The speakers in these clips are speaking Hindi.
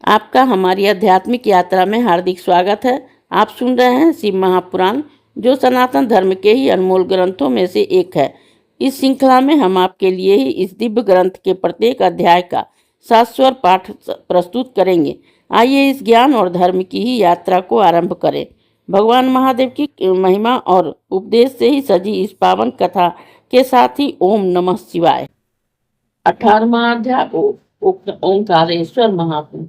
आपका हमारी आध्यात्मिक यात्रा में हार्दिक स्वागत है। आप सुन रहे हैं शिव महापुराण, जो सनातन धर्म के ही अनमोल ग्रंथों में से एक है। इस श्रृंखला में हम आपके लिए ही इस दिव्य ग्रंथ के प्रत्येक अध्याय का शाश्वत पाठ प्रस्तुत करेंगे। आइए इस ज्ञान और धर्म की ही यात्रा को आरंभ करें। भगवान महादेव की महिमा और उपदेश से ही सजी इस पावन कथा के साथ ही ओम नमः शिवाय। 18वां अध्याय ओंकारेश्वर महापुरुष।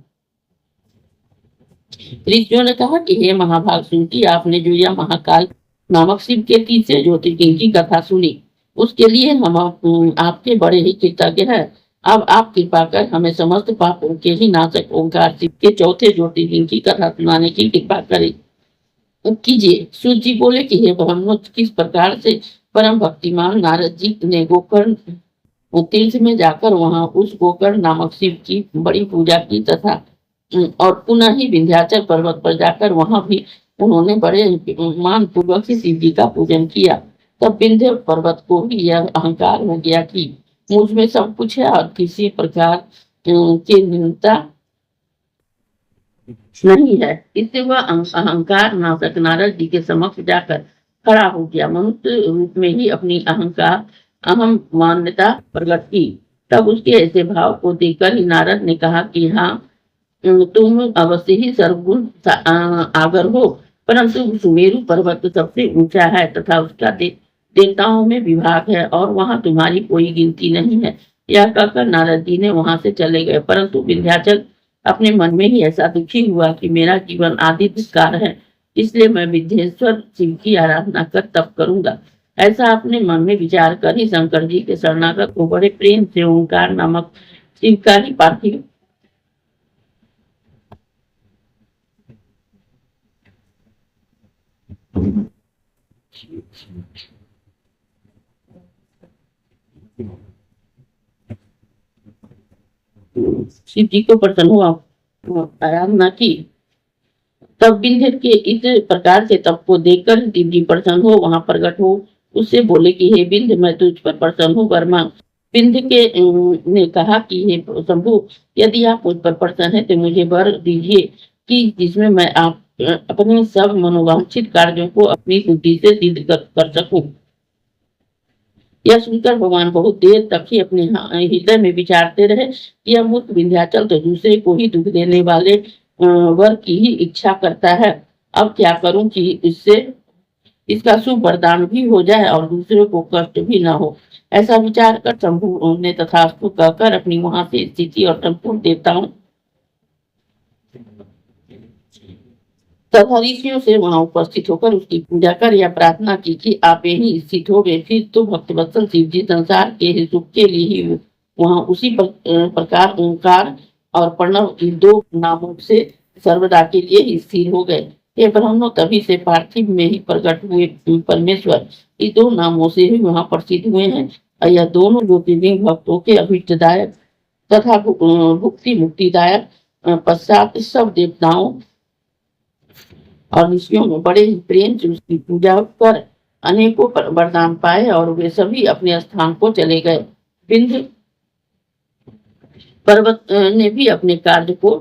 ऋषियों ने कहा कि हे महाभाग सुनती, आपने जो यह महाकाल नामक शिव के तीसरे ज्योतिर्लिंग की कथा सुनी, उसके लिए हम आपके बड़े ही कृतज्ञ हैं। अब आप कृपा कर हमें समस्त पापों के ही नाशक ओंकार शिव के चौथे ज्योतिर्लिंग की कथा सुनाने की कृपा करें कीजिए। सूत जी बोले कि हे ब्रह्मो, किस प्रकार से परम भक्तिमान नारद जी ने गोकर्ण तीर्थ में जाकर वहां उस गोकर्ण नामक शिव की बड़ी पूजा की तथा और पुनः ही विंध्याचल पर्वत पर जाकर वहां भी उन्होंने बड़े मान पूर्वक ही शिव जी का पूजन किया। तब विंध्य पर्वत को भी यह अहंकार हो गया कि मुझ में सब कुछ है और किसी प्रकार की न्यूनता नहीं है। इससे वह अहंकार नाशक नारद जी के समक्ष जाकर खड़ा हो गया। मनुष्य रूप में ही अपनी अहम मान्यता प्रकट की। तब उसके ऐसे भाव को देखकर ही नारद ने कहा कि हाँ, तुम अवश्य ही सर्वगुण आगर हो, परंतु सुमेरु पर्वत सबसे ऊंचा है तथा उसका देवताओं में विभाग है और वहां तुम्हारी कोई गिनती नहीं है। यह कहकर नारद जी ने वहां से चले गए। परंतु विंध्याचल अपने मन में ही ऐसा दुखी हुआ कि मेरा जीवन आदि धिक्कार है, इसलिए मैं विंध्येश्वर शिव की आराधना कर तप करूंगा। ऐसा अपने मन में विचार कर ही शंकर जी के शरणागत को बड़े प्रेम से ओंकार नामक शिव का ही पार्थिव शिव जी को प्रसन्न हुआ, आराधना की। तब विंध्य के इस प्रकार से तप को देखकर शिव जी प्रसन्न हो वहां प्रकट हो उससे बोले कि हे विंध्य, मैं तुझ पर प्रसन्न हूँ, वर मांग। विंध्य के ने कहा कि हे शंभु, यदि आप मुझ पर प्रसन्न है तो मुझे वर दीजिए कि जिसमें मैं आप अपने सब मनोवांछित कार्यों को अपनी बुद्धि से सिद्ध कर सकूं। यह सुनकर भगवान बहुत देर तक ही अपने हृदय में विचारते रहे कि यह मूर्ख विंध्याचल तो दूसरे को ही दुख देने वाले वर की ही इच्छा करता है। अब क्या करूं कि इसका शुभ वरदान भी हो जाए और दूसरे को कष्ट भी न हो। ऐसा विचार कर शंभु ने तथास्तु कहकर अपनी वहां से स्थिति और संपूर्ण देवताओं तथा ऋषियों से वहां उपस्थित होकर उसकी पूजा कर यह प्रार्थना की कि आप यही स्थित हो गए, फिर तो भक्तवत्सल शिव जी संसार के सुख के लिए ही वहां उसी प्रकार ओंकार और प्रणव इन दो नामों से सर्वदा के लिए स्थिर हो गए। ये ब्रह्मो, तभी से पार्थिव में ही प्रकट हुए परमेश्वर इन दो नामों से ही वहां प्रसिद्ध हुए हैं। और यह दोनों ज्योतिर्लिंग भक्तों के अभीष्टदायक तथा भुक्ति मुक्तिदायक पश्चात सब देवताओं और ऋषियों में बड़े ही प्रेम से उसकी पूजा कर अनेकों वरदान पाए और वे सभी अपने स्थान को चले गए। विंध्य पर्वत ने भी अपने कार्य को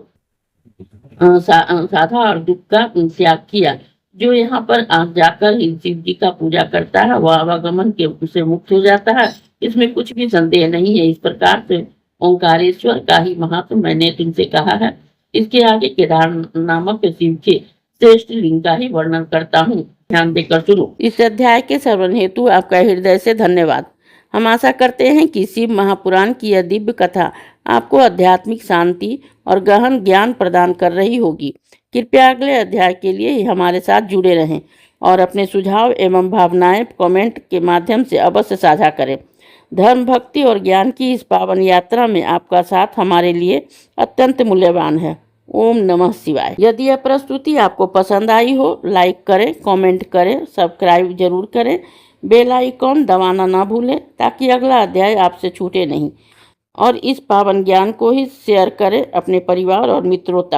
साधा और दुख का त्याग किया। जो यहाँ पर जाकर शिव जी का पूजा करता है वह आवागमन के उसे मुक्त हो जाता है, इसमें कुछ भी संदेह नहीं है। इस प्रकार से ओंकारेश्वर का ही महत्व मैंने तुमसे कहा है। इसके आगे केदार नामक शिव के श्रेष्ठ लिंग का ही वर्णन करता हूँ, ध्यान देकर सुनो। इस अध्याय के श्रवण हेतु आपका हृदय से धन्यवाद। हम आशा करते हैं कि शिव महापुराण की यह दिव्य कथा आपको आध्यात्मिक शांति और गहन ज्ञान प्रदान कर रही होगी। कृपया अगले अध्याय के लिए हमारे साथ जुड़े रहें और अपने सुझाव एवं भावनाएं कमेंट के माध्यम से अवश्य साझा करें। धर्म, भक्ति और ज्ञान की इस पावन यात्रा में आपका साथ हमारे लिए अत्यंत मूल्यवान है। ओम नमः शिवाय। यदि यह प्रस्तुति आपको पसंद आई हो, लाइक करें, कमेंट करें, सब्सक्राइब जरूर करें, बेल आइकॉन दबाना ना भूलें ताकि अगला अध्याय आपसे छूटे नहीं। और इस पावन ज्ञान को ही शेयर करें अपने परिवार और मित्रों तक।